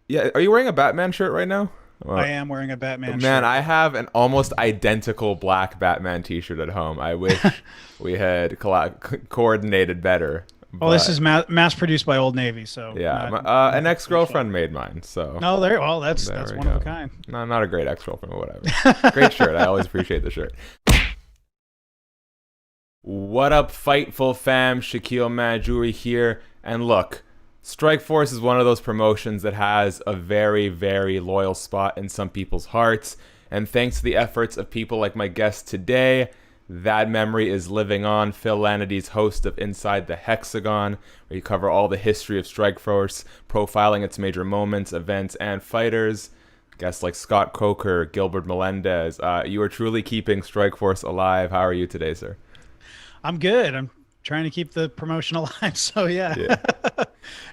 Yeah, are you wearing a Batman shirt right now? I Well, am wearing a Batman man, shirt. I have an almost identical black Batman T-shirt at home. I wish we had coordinated better, Well, this is but mass produced by Old Navy, so yeah, not an nothing official. ex-girlfriend made mine, so No, there. Well, there that's we one of a go. kind. No, not a great ex-girlfriend, but whatever. Great shirt. I always appreciate the shirt. What up, Fightful fam? Shaquille Majuri here. And look, Strikeforce is one of those promotions that has a very, very loyal spot in some people's hearts. And thanks to the efforts of people like my guest today, that memory is living on. Phil Lanides, host of Inside the Hexagon, where you cover all the history of Strikeforce, profiling its major moments, events, and fighters. Guests like Scott Coker, Gilbert Melendez. You are truly keeping Strikeforce alive. How are you today, sir? I'm good. I'm trying to keep the promotion alive. So yeah. Yeah.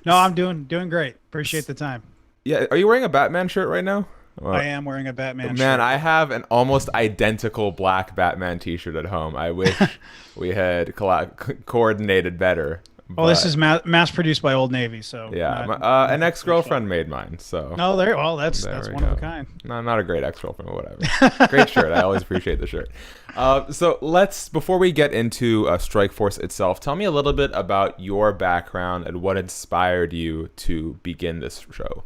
No, I'm doing great. Appreciate the time. Yeah, are you wearing a Batman shirt right now? I Well, am wearing a Batman man, shirt. I have an almost identical black Batman T-shirt at home. I wish we had coordinated better, Well, this is but mass produced by Old Navy, so yeah, not an nothing official. ex-girlfriend made mine, so No, there. Well, there that's we one of a go. kind. No, not a great ex-girlfriend, but whatever. Great shirt. I always appreciate the shirt. So let's, before we get into Strikeforce itself, tell me a little bit about your background and what inspired you to begin this show.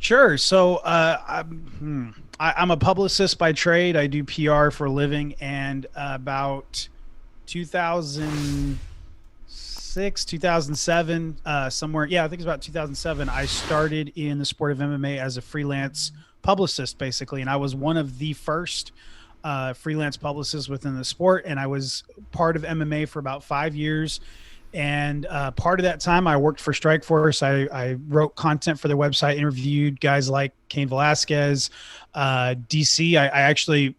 Sure. So I'm a publicist by trade. I do PR for a living, and about 2006, 2007, somewhere. Yeah, I think it's about 2007. I started in the sport of MMA as a freelance publicist, basically, and I was one of the first freelance publicists within the sport. And I was part of MMA for about 5 years. And part of that time, I worked for Strikeforce. I wrote content for their website, interviewed guys like Cain Velasquez, DC. I actually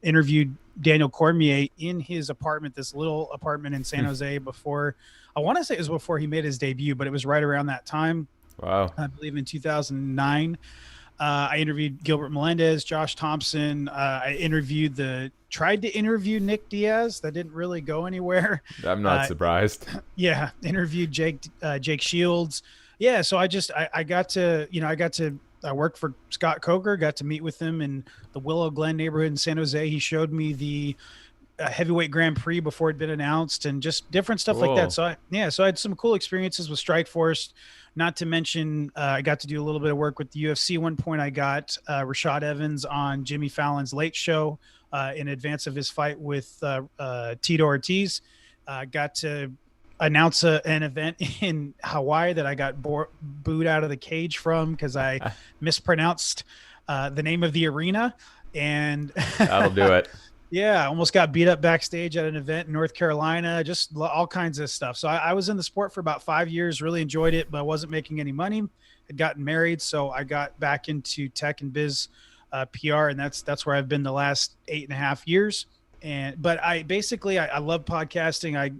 interviewed Daniel Cormier in his apartment, this little apartment in San Jose before, I want to say it was before he made his debut, but it was right around that time, Wow. I believe in 2009. I interviewed Gilbert Melendez, Josh Thompson. Tried to interview Nick Diaz. That didn't really go anywhere. I'm not Uh, surprised. yeah, interviewed Jake Shields. Yeah, so I got to I worked for Scott Coker, got to meet with him in the Willow Glen neighborhood in San Jose. He showed me the heavyweight Grand Prix before it'd been announced, and just different stuff like that. Cool. So I had some cool experiences with Strikeforce. Not to mention, I got to do a little bit of work with the UFC. One point, I got Rashad Evans on Jimmy Fallon's Late Show in advance of his fight with Tito Ortiz. Got to announce an event in Hawaii that I got booed out of the cage from because I mispronounced the name of the arena. And That'll do it. yeah, I almost got beat up backstage at an event in North Carolina, just all kinds of stuff. So I was in the sport for about 5 years, really enjoyed it, but I wasn't making any money. Had gotten married, so I got back into tech and biz PR, and that's where I've been the last 8.5 years. But I love podcasting. I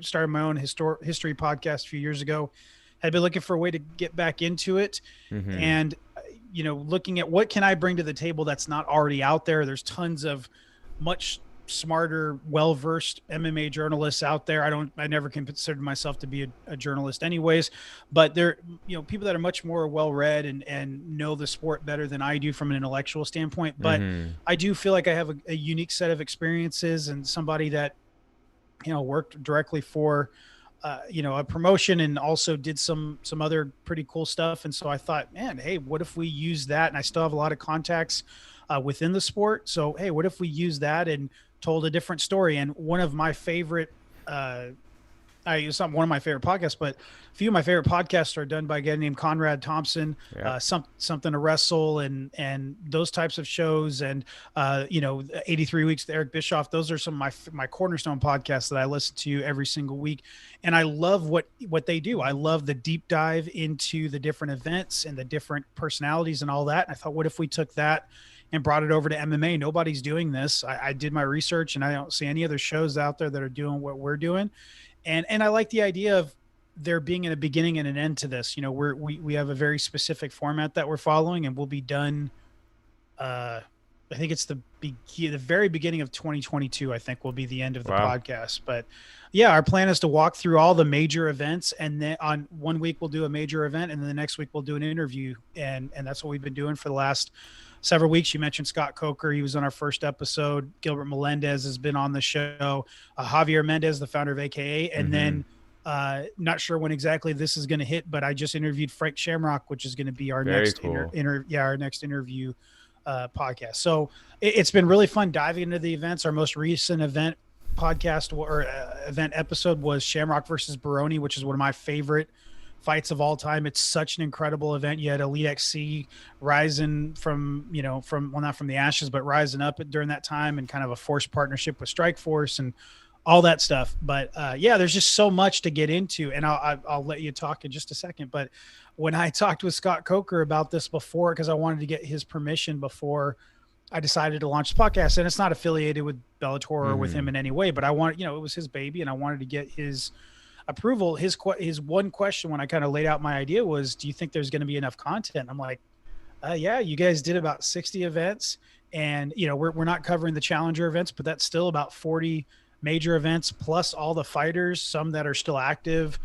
started my own history podcast a few years ago. Had been looking for a way to get back into it, Hmm. and looking at what can I bring to the table that's not already out there. There's tons of much smarter, well-versed MMA journalists out there. I never considered myself to be a journalist anyways, but they're, people that are much more well-read and know the sport better than I do from an intellectual standpoint. But Hmm. I do feel like I have a unique set of experiences and somebody that, worked directly for, a promotion and also did some other pretty cool stuff. And so I thought, man, hey, what if we use that? And I still have a lot of contacts within the sport. So, hey, what if we use that and told a different story? And one of my favorite, it's not one of my favorite podcasts, but a few of my favorite podcasts are done by a guy named Conrad Thompson, Yeah. something to wrestle and those types of shows. And, 83 weeks to Eric Bischoff. Those are some of my cornerstone podcasts that I listen to every single week. And I love what they do. I love the deep dive into the different events and the different personalities and all that. And I thought, what if we took that and brought it over to MMA? Nobody's doing this. I did my research and I don't see any other shows out there that are doing what we're doing. And I like the idea of there being a beginning and an end to this. We have a very specific format that we're following, and we'll be done I think it's the very beginning of 2022. I think will be the end of the Wow. podcast. But yeah, our plan is to walk through all the major events, and then on one week we'll do a major event, and then the next week we'll do an interview, and that's what we've been doing for the last several weeks. You mentioned Scott Coker; he was on our first episode. Gilbert Melendez has been on the show. Javier Mendez, the founder of AKA, and Mm-hmm. then not sure when exactly this is going to hit, but I just interviewed Frank Shamrock, which is going to be our Very next cool. our next interview podcast. So it's been really fun diving into the events. Our most recent event podcast or event episode was Shamrock versus Baroni, which is one of my favorite fights of all time. It's such an incredible event. You had Elite XC rising from, well, not from the ashes, but rising up during that time, and kind of a forced partnership with Strikeforce and all that stuff. But yeah, there's just so much to get into, and I'll let you talk in just a second. But when I talked with Scott Coker about this before, because I wanted to get his permission before I decided to launch the podcast, and it's not affiliated with Bellator or with him in any way, but I wanted, it was his baby, and I wanted to get his approval. His one question when I kind of laid out my idea was, do you think there's going to be enough content? I'm like, yeah, you guys did about 60 events, and we're not covering the challenger events, but that's still about 40 major events plus all the fighters, some that are still active.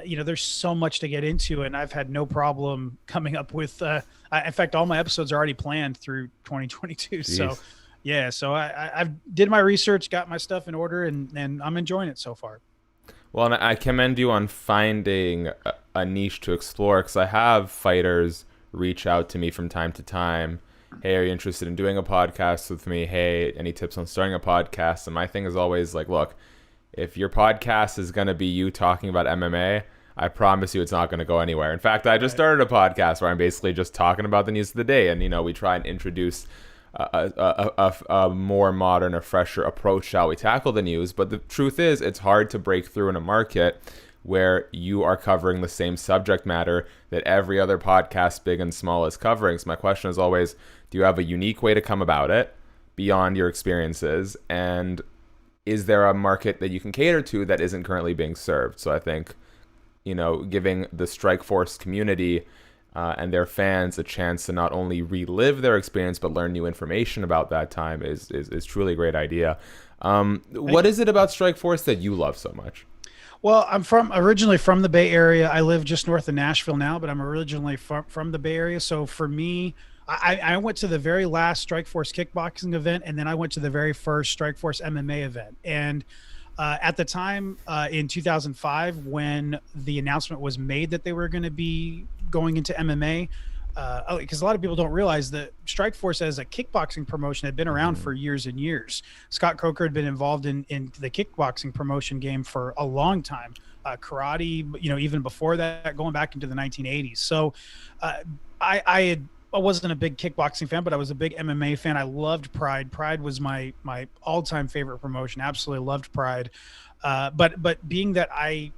There's so much to get into, and I've had no problem coming up with. In fact, all my episodes are already planned through 2022. Jeez. So, yeah, so I've did my research, got my stuff in order, and I'm enjoying it so far. Well, and I commend you on finding a niche to explore, because I have fighters reach out to me from time to time. Hey, are you interested in doing a podcast with me? Hey, any tips on starting a podcast? And my thing is always like, look, if your podcast is going to be you talking about MMA, I promise you it's not going to go anywhere. In fact, I just started a podcast where I'm basically just talking about the news of the day. And, we try and introduce a more modern, a fresher approach to how we tackle the news. But the truth is, it's hard to break through in a market where you are covering the same subject matter that every other podcast, big and small, is covering. So my question is always, do you have a unique way to come about it beyond your experiences? And is there a market that you can cater to that isn't currently being served? So I think, giving the Strikeforce community and their fans a chance to not only relive their experience but learn new information about that time is truly a great idea. What is it about Strikeforce that you love so much? Well, I'm originally from the Bay Area. I live just north of Nashville now, but I'm originally from the Bay Area. So for me, I went to the very last Strikeforce kickboxing event, and then I went to the very first Strikeforce MMA event. And at the time in 2005, when the announcement was made that they were going to be going into MMA, because a lot of people don't realize that Strikeforce as a kickboxing promotion had been around for years and years. Scott Coker had been involved in the kickboxing promotion game for a long time. Karate, even before that, going back into the 1980s. So I wasn't a big kickboxing fan, but I was a big MMA fan. I loved Pride. Pride was my all-time favorite promotion. Absolutely loved Pride. But being that I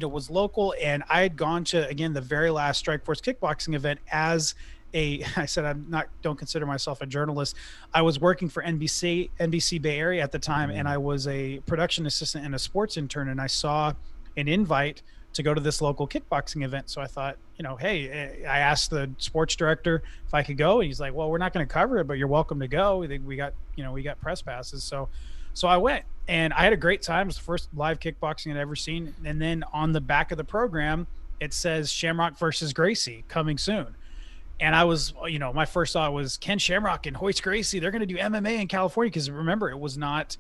was local, and I had gone to, again, the very last Strikeforce kickboxing event as I said, don't consider myself a journalist. I was working for NBC Bay Area at the time, and I was a production assistant and a sports intern, and I saw an invite to go to this local kickboxing event. So I thought, hey, I asked the sports director if I could go, and he's like, well, we're not going to cover it, but you're welcome to go. We got press passes. So I went, and I had a great time. It was the first live kickboxing I'd ever seen. And then on the back of the program, it says Shamrock versus Gracie coming soon. And I was, my first thought was Ken Shamrock and Hoist Gracie. They're going to do MMA in California, because remember, it was not,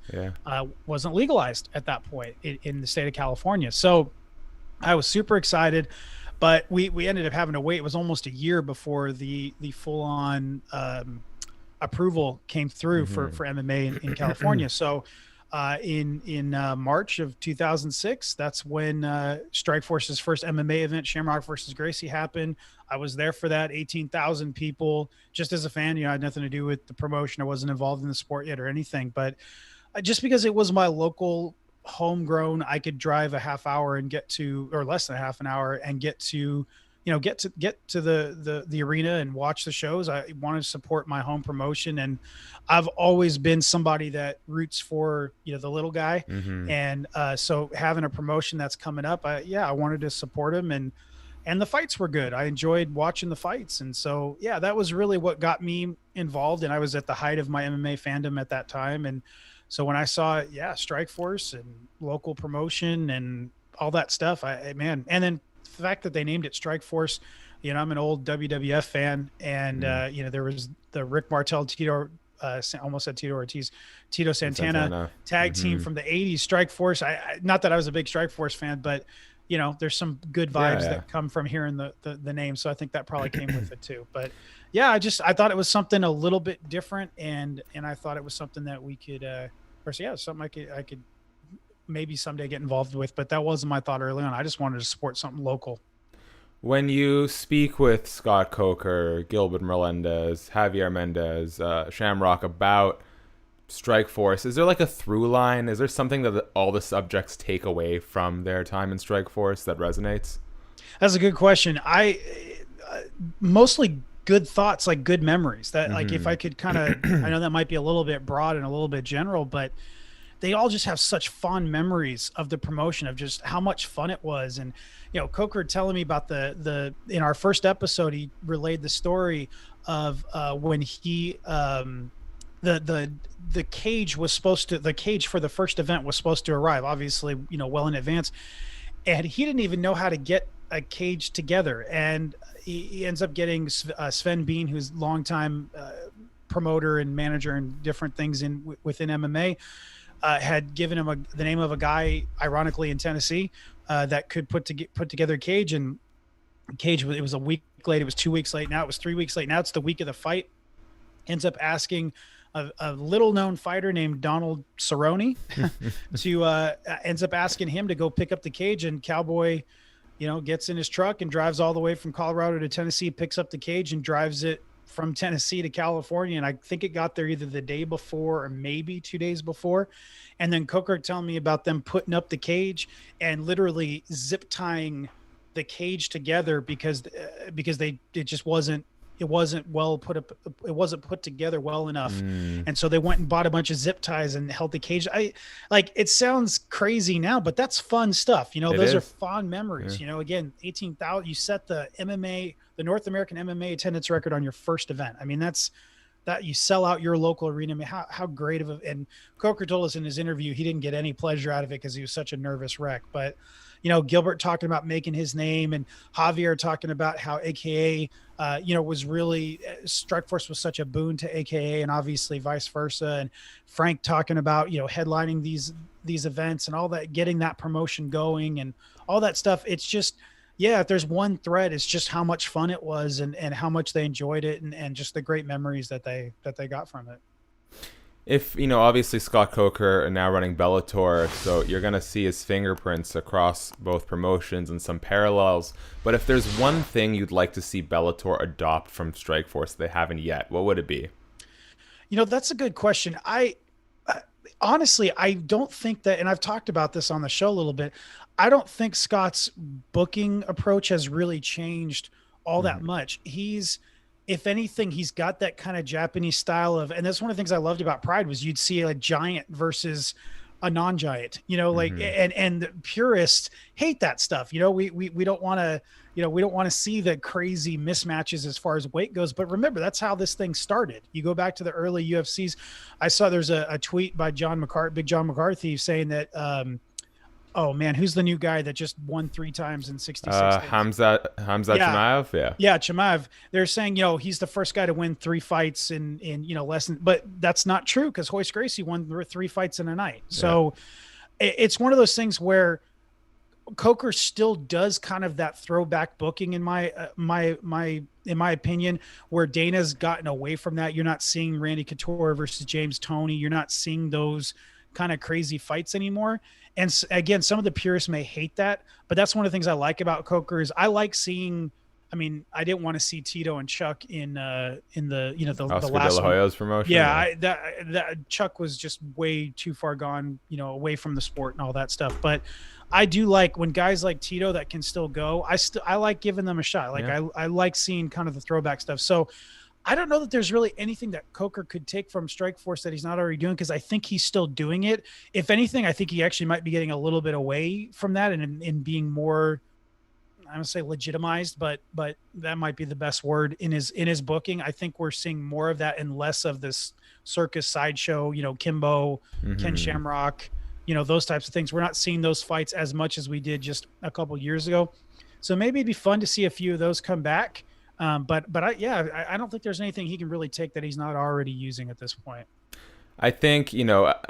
wasn't legalized at that point in the state of California. So I was super excited, but we ended up having to wait. It was almost a year before the full on approval came through for MMA in California. So in March of 2006, that's when Strikeforce's first MMA event, Shamrock versus Gracie, happened. I was there for that. 18,000 people, just as a fan. I had nothing to do with the promotion. I wasn't involved in the sport yet or anything, but just because it was my local homegrown, I could drive a half hour and get to, or less than half an hour, and get to the arena and watch the shows. I wanted to support my home promotion, and I've always been somebody that roots for the little guy, and so having a promotion that's coming up, I wanted to support him. And and the fights were good. I enjoyed watching the fights. And so, yeah, that was really what got me involved. And I was at the height of my MMA fandom at that time. And so when I saw, yeah, Strikeforce and local promotion and all that stuff, man, and then the fact that they named it Strikeforce, I'm an old WWF fan, and there was the Rick Martel, Tito, almost said Tito Ortiz, Tito Santana tag team from the '80s, Strikeforce. Not that I was a big Strikeforce fan, but there's some good vibes that come from hearing the name. So I think that probably came with it too. But yeah, I thought it was something a little bit different, and I thought it was something that we could, something I could maybe someday get involved with. But that wasn't my thought early on. I just wanted to support something local. When you speak with Scott Coker, Gilbert Melendez, Javier Mendez, Shamrock about Strikeforce, is there like a through line? Is there something that all the subjects take away from their time in Strikeforce that resonates? That's a good question. I mostly good thoughts, like good memories. That like if I could kind of, I know that might be a little bit broad and a little bit general, but they all just have such fond memories of the promotion, of just how much fun it was. And Coker telling me about the in our first episode, he relayed the story of when he the cage for the first event was supposed to arrive, obviously, well in advance, and he didn't even know how to get a cage together. And he ends up getting Sven Bean, who's longtime promoter and manager and different things within MMA, had given him the name of a guy, ironically in Tennessee, that could put together a cage. And cage, it was a week late. It was 2 weeks late. Now it was 3 weeks late. Now it's the week of the fight. Ends up asking a little known fighter named Donald Cerrone ends up asking him to go pick up the cage. And Cowboy, gets in his truck and drives all the way from Colorado to Tennessee, picks up the cage and drives it from Tennessee to California. And I think it got there either the day before or maybe 2 days before. And then Coker telling me about them putting up the cage and literally zip tying the cage together because it wasn't put together well enough. And so they went and bought a bunch of zip ties and held the cage. It sounds crazy now, but that's fun stuff. Those are fond memories. Again, 18,000, you set the North American MMA attendance record on your first event. I mean, that you sell out your local arena. I mean, how great and Coker told us in his interview, he didn't get any pleasure out of it because he was such a nervous wreck. But, Gilbert talking about making his name, and Javier talking about how AKA, was really, Strikeforce was such a boon to AKA, and obviously vice versa. And Frank talking about, headlining these events and all that, getting that promotion going and all that stuff. It's just, if there's one thread, it's just how much fun it was and how much they enjoyed it and just the great memories that they got from it. If, obviously Scott Coker are now running Bellator, so you're going to see his fingerprints across both promotions and some parallels. But if there's one thing you'd like to see Bellator adopt from Strikeforce they haven't yet, what would it be? That's a good question. Honestly, I don't think that, and I've talked about this on the show a little bit, I don't think Scott's booking approach has really changed all that much. If anything, he's got that kind of Japanese style and that's one of the things I loved about Pride was you'd see a giant versus a non-giant, and the purists hate that stuff. We don't want to, we don't want to see the crazy mismatches as far as weight goes. But remember, that's how this thing started. You go back to the early UFCs. I saw there's a tweet by Big John McCarthy saying that, oh man, who's the new guy that just won 3 times in 66 days? Hamza Chimaev. Yeah, Chimaev. They're saying, he's the first guy to win 3 fights in less than, but that's not true because Royce Gracie won 3 fights in a night. So it's one of those things where Coker still does kind of that throwback booking in my opinion, where Dana's gotten away from that. You're not seeing Randy Couture versus James Toney. You're not seeing those kind of crazy fights anymore. And again, some of the purists may hate that, but that's one of the things I like about Coker is I like seeing. I mean, I didn't want to see Tito and Chuck in the Oscar the last De La Hoya's promotion. Yeah, that Chuck was just way too far gone, away from the sport and all that stuff. But I do like when guys like Tito that can still go. I like giving them a shot. Like I like seeing kind of the throwback stuff. So I don't know that there's really anything that Coker could take from Strikeforce that he's not already doing, because I think he's still doing it. If anything, I think he actually might be getting a little bit away from that and being more, gonna say legitimized, but that might be the best word in his booking. I think we're seeing more of that and less of this circus sideshow, Kimbo, Ken Mm-hmm. Shamrock, those types of things. We're not seeing those fights as much as we did just a couple years ago. So maybe it'd be fun to see a few of those come back. But I don't think there's anything he can really take that he's not already using at this point. I think,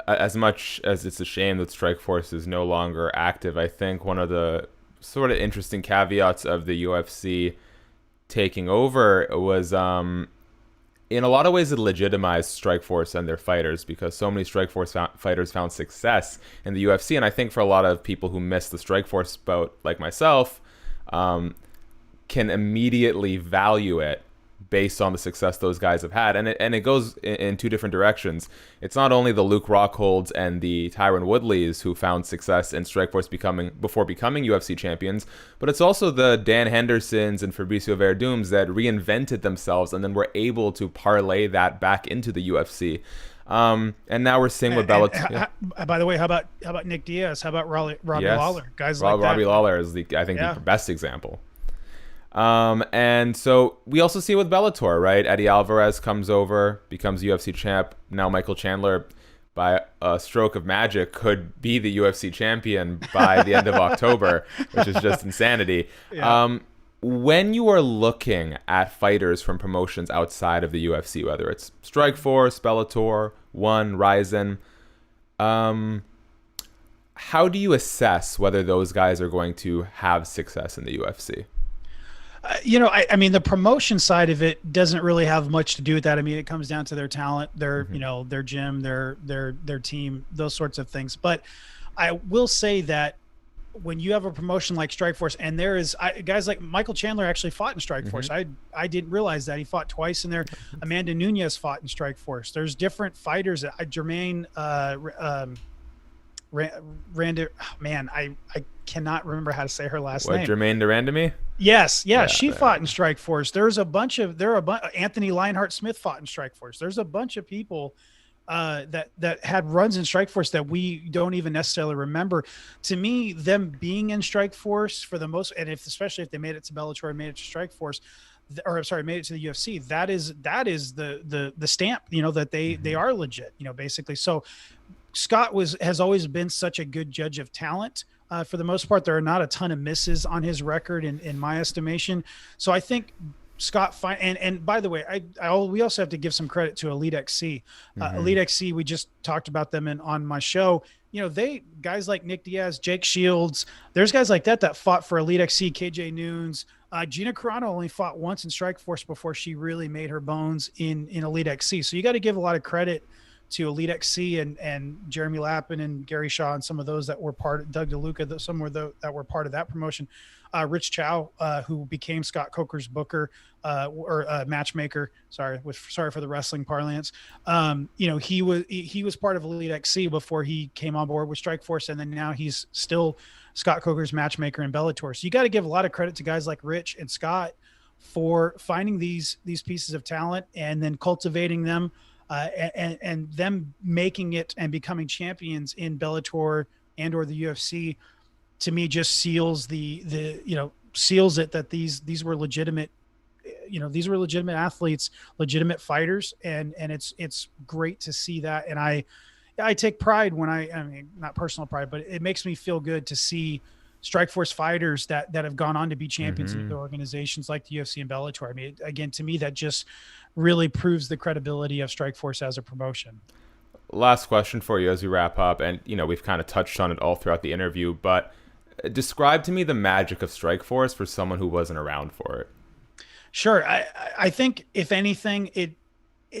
as much as it's a shame that Strikeforce is no longer active, I think one of the sort of interesting caveats of the UFC taking over was, in a lot of ways, it legitimized Strikeforce and their fighters, because so many Strikeforce fighters found success in the UFC. And I think for a lot of people who missed the Strikeforce boat, like myself, can immediately value it based on the success those guys have had. And it goes in two different directions. It's not only the Luke Rockholds and the Tyron Woodleys who found success in Strikeforce before becoming UFC champions, but it's also the Dan Hendersons and Fabricio Verdums that reinvented themselves and then were able to parlay that back into the UFC. And now we're seeing what Bellator. By the way, how about Nick Diaz? How about Robbie Lawler? Guys like that. Robbie Lawler is the best example. And so we also see with Bellator, right? Eddie Alvarez comes over, becomes UFC champ. Now Michael Chandler, by a stroke of magic, could be the UFC champion by the end of October, which is just insanity. Yeah. When you are looking at fighters from promotions outside of the UFC, whether it's Strikeforce, Bellator, One, Ryzen, how do you assess whether those guys are going to have success in the UFC? I mean, the promotion side of it doesn't really have much to do with that. I mean, it comes down to their talent, their, their gym, their team, those sorts of things. But I will say that when you have a promotion like Strikeforce, and there is guys like Michael Chandler actually fought in Strikeforce. I didn't realize that he fought twice in there. Amanda Nunes fought in Strikeforce. There's different fighters. Jermaine, Randa, man, I cannot remember how to say her last name. Jermaine Durandamy? Yes, she fought in Strikeforce. Anthony Lionheart Smith fought in Strikeforce. There's a bunch of people that had runs in Strikeforce that we don't even necessarily remember. To me, them being in Strikeforce for the most, and especially if they made it to Bellator and made it to Strikeforce, made it to the UFC, that is the stamp, that they are legit, basically. So Scott has always been such a good judge of talent. For the most part, there are not a ton of misses on his record in my estimation. So I think Scott and by the way, we also have to give some credit to Elite XC. Elite XC, we just talked about them on my show. Guys like Nick Diaz, Jake Shields, there's guys like that fought for Elite XC, KJ Noons. Gina Carano only fought once in Strikeforce before she really made her bones in Elite XC. So you got to give a lot of credit to Elite XC and Jeremy Lappin and Gary Shaw and some of those that were Doug DeLuca, that were part of that promotion. Rich Chow, who became Scott Coker's booker or matchmaker. Sorry for the wrestling parlance. He was part of Elite XC before he came on board with Strikeforce, and then now he's still Scott Coker's matchmaker in Bellator. So you got to give a lot of credit to guys like Rich and Scott for finding these pieces of talent and then cultivating them. And them making it and becoming champions in Bellator and or the UFC, to me, just seals seals it that these were legitimate, these were legitimate athletes, legitimate fighters, and it's great to see that. And I take pride when I mean, not personal pride, but it makes me feel good to see Strikeforce fighters that have gone on to be champions in other organizations like the UFC and Bellator. I mean, again, to me, that just really proves the credibility of Strikeforce as a promotion. Last question for you as we wrap up, and we've kind of touched on it all throughout the interview, but describe to me the magic of Strikeforce for someone who wasn't around for it. Sure. I think if anything, it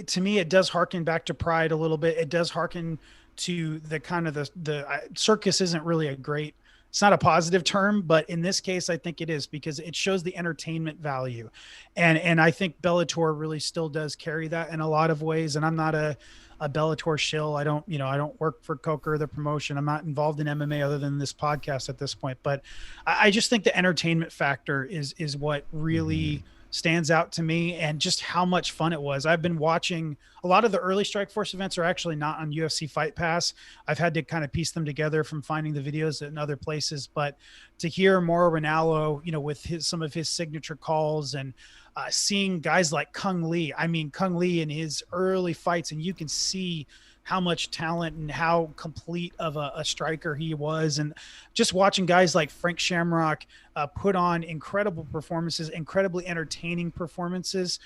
to me, it does harken back to Pride a little bit. It does harken to the kind of the circus isn't really it's not a positive term, but in this case, I think it is, because it shows the entertainment value. And I think Bellator really still does carry that in a lot of ways. And I'm not a Bellator shill. I don't work for Coker, the promotion. I'm not involved in MMA other than this podcast at this point. But I just think the entertainment factor is what really stands out to me, and just how much fun it was. I've been watching a lot of the early Strikeforce events are actually not on UFC Fight Pass. I've had to kind of piece them together from finding the videos in other places, but to hear Mauro Ranallo, with some of his signature calls, and seeing guys like Kung Lee. I mean, Kung Lee in his early fights, and you can see how much talent and how complete of a striker he was. And just watching guys like Frank Shamrock put on incredible performances, incredibly entertaining performances.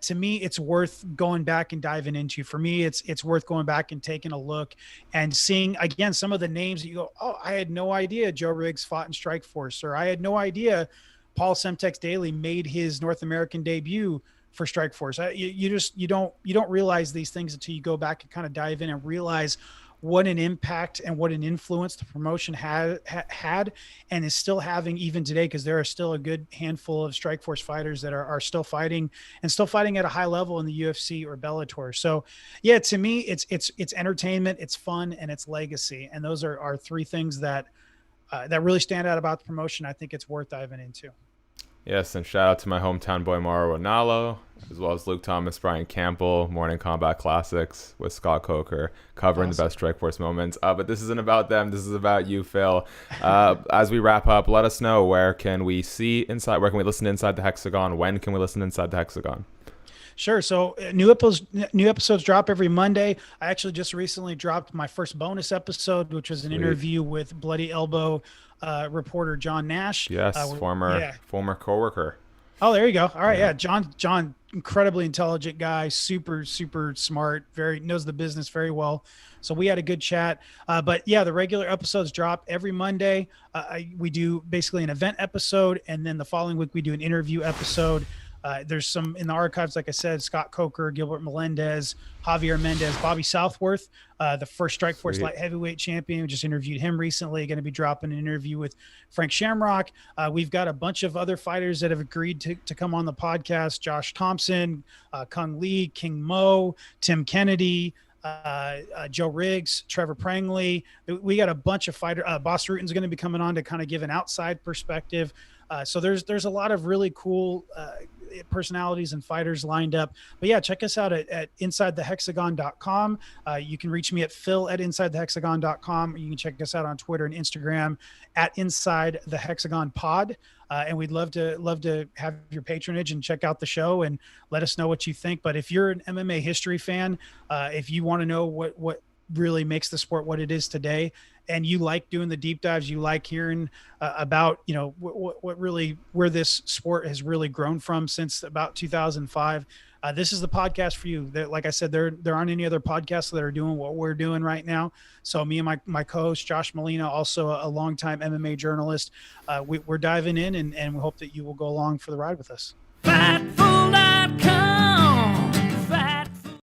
To me, it's worth going back and diving into. For me, it's worth going back and taking a look and seeing, again, some of the names that you go, oh, I had no idea Joe Riggs fought in Strikeforce, or I had no idea Paul Semtex Daly made his North American debut for Strikeforce. You don't realize these things until you go back and kind of dive in and realize what an impact and what an influence the promotion had and is still having even today, because there are still a good handful of Strikeforce fighters that are still fighting at a high level in the UFC or Bellator. So yeah, to me, it's entertainment, it's fun, and it's legacy. And those are three things that really stand out about the promotion. I think it's worth diving into. Yes, and shout out to my hometown boy Mauro Ranallo, as well as Luke Thomas, Brian Campbell, Morning Combat Classics with Scott Coker, covering the best Strikeforce moments. But this isn't about them. This is about you, Phil. As we wrap up, let us know, where can we listen inside the Hexagon? When can we listen inside the Hexagon? Sure. So new episodes drop every Monday. I actually just recently dropped my first bonus episode, which was an interview with Bloody Elbow reporter John Nash. Yes, former coworker. Oh, there you go. All right, yeah. John, incredibly intelligent guy, super smart, knows the business very well. So we had a good chat. But yeah, the regular episodes drop every Monday. We do basically an event episode, and then the following week we do an interview episode. There's some in the archives, like I said, Scott Coker, Gilbert Melendez, Javier Mendez, Bobby Southworth, the first Strikeforce light heavyweight champion. We just interviewed him recently. Going to be dropping an interview with Frank Shamrock. We've got a bunch of other fighters that have agreed to come on the podcast. Josh Thompson, Kung Lee, King Mo, Tim Kennedy, Joe Riggs, Trevor Prangley. We got a bunch of fighters. Boss Rutan's going to be coming on to kind of give an outside perspective. So there's a lot of really cool personalities and fighters lined up. But yeah, check us out at InsideTheHexagon.com. You can reach me at Phil@InsideTheHexagon.com. You can check us out on Twitter and Instagram at InsideTheHexagonPod. And we'd love to have your patronage and check out the show and let us know what you think. But if you're an MMA history fan, if you want to know what really makes the sport what it is today, and you like doing the deep dives, you like hearing about what really, where this sport has really grown from since about 2005, this is the podcast for you. Like I said, there aren't any other podcasts that are doing what we're doing right now. So me and my co-host Josh Molina, also a longtime MMA journalist, we're diving in, and we hope that you will go along for the ride with us. Fightful.com